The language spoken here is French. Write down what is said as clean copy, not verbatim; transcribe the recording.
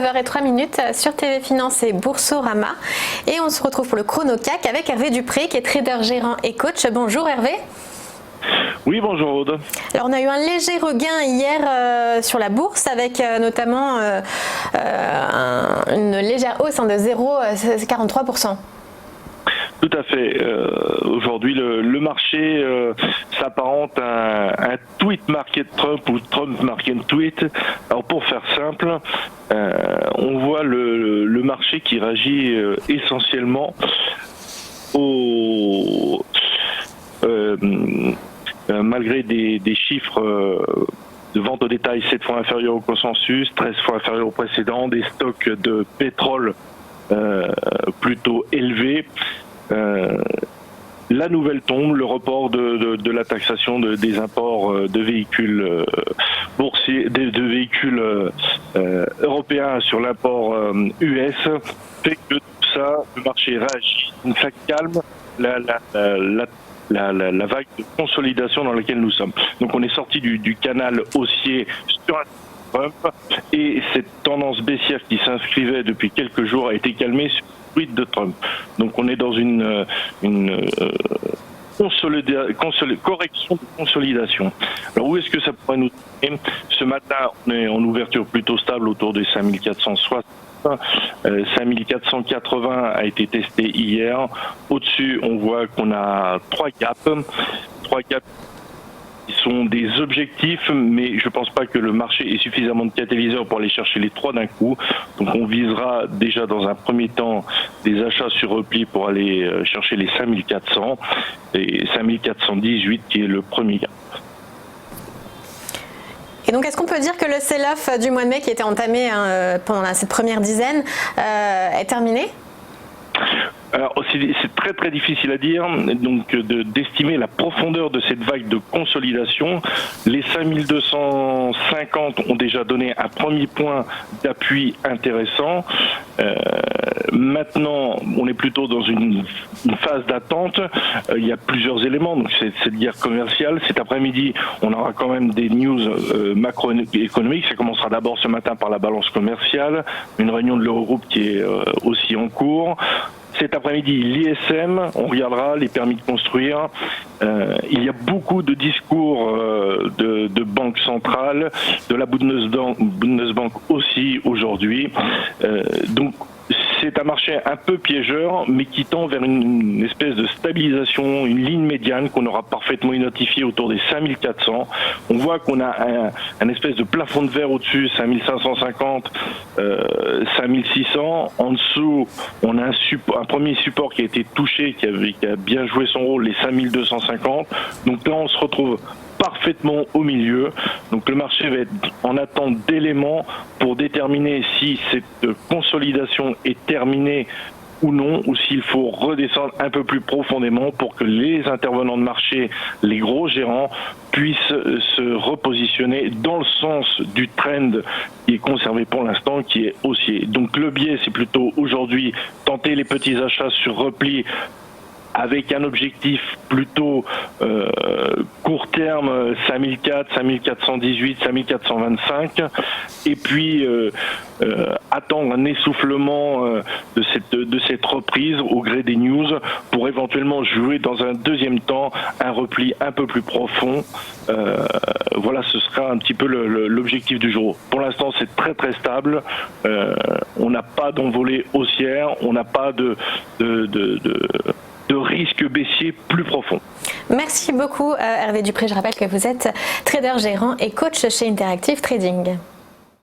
9h03 sur TV Finance et Boursorama. Et on se retrouve pour le Chrono CAC avec Hervé Dupré qui est trader, gérant et coach. Bonjour Hervé. Oui, bonjour Aude. Alors on a eu un léger regain hier sur la bourse avec notamment une légère hausse de 0,43%. Tout à fait. Aujourd'hui, le marché s'apparente à un tweet marqué de Trump ou Trump marqué de tweet. Alors pour faire simple, on voit le marché qui réagit essentiellement malgré des chiffres de vente au détail 7 fois inférieurs au consensus, 13 fois inférieurs au précédent, des stocks de pétrole plutôt élevés. La nouvelle tombe, le report de la taxation des imports de véhicules boursiers, de véhicules européens sur l'import US, fait que tout ça, le marché réagit. Donc ça calme la vague de consolidation dans laquelle nous sommes. Donc on est sorti du canal haussier sur Trump et cette tendance baissière qui s'inscrivait depuis quelques jours a été calmée sur le tweet de Trump. Donc on est dans une correction de consolidation. Alors où est-ce que ça pourrait nous donner? Ce matin, on est en ouverture plutôt stable autour des 5460. 5480 a été testé hier. Au-dessus, on voit qu'on a trois gaps qui sont des objectifs, mais je ne pense pas que le marché ait suffisamment de catalyseurs pour aller chercher les trois d'un coup. Donc on visera déjà dans un premier temps des achats sur repli pour aller chercher les 5400 et 5418 qui est le premier gap. Et donc, est-ce qu'on peut dire que le sell-off du mois de mai qui était entamé pendant cette première dizaine est terminé ? Alors c'est très très difficile à dire, donc d'estimer la profondeur de cette vague de consolidation. Les 5250 ont déjà donné un premier point d'appui intéressant. Maintenant, on est plutôt dans une phase d'attente. Il y a plusieurs éléments. Donc cette guerre commerciale. Cet après-midi, on aura quand même des news macroéconomiques. Ça commencera d'abord ce matin par la balance commerciale, une réunion de l'Eurogroupe qui est aussi en cours. Cet après-midi, l'ISM, on regardera les permis de construire. Il y a beaucoup de discours de banques centrales, de la Bundesbank aussi aujourd'hui. Donc c'est un marché un peu piégeur, mais qui tend vers une espèce de stabilisation, une ligne médiane qu'on aura parfaitement identifiée autour des 5400. On voit qu'on a un espèce de plafond de verre au-dessus, 5550, 5600. En dessous, on a un premier support qui a été touché, qui a bien joué son rôle, les 5250. Donc là, on se retrouve parfaitement au milieu. Donc le marché va être en attente d'éléments pour déterminer si cette consolidation est terminée ou non, ou s'il faut redescendre un peu plus profondément pour que les intervenants de marché, les gros gérants, puissent se repositionner dans le sens du trend qui est conservé pour l'instant, qui est haussier. Donc le biais, c'est plutôt aujourd'hui tenter les petits achats sur repli avec un objectif plutôt court terme, 5004, 5418, 5425, et puis attendre un essoufflement de cette reprise au gré des news pour éventuellement jouer dans un deuxième temps un repli un peu plus profond. Voilà, ce sera un petit peu l'objectif du jour. Pour l'instant, c'est très très stable. On n'a pas d'envolée haussière, on n'a pas de risque baissier plus profond. Merci beaucoup Hervé Dupré. Je rappelle que vous êtes trader, gérant et coach chez Interactive Trading.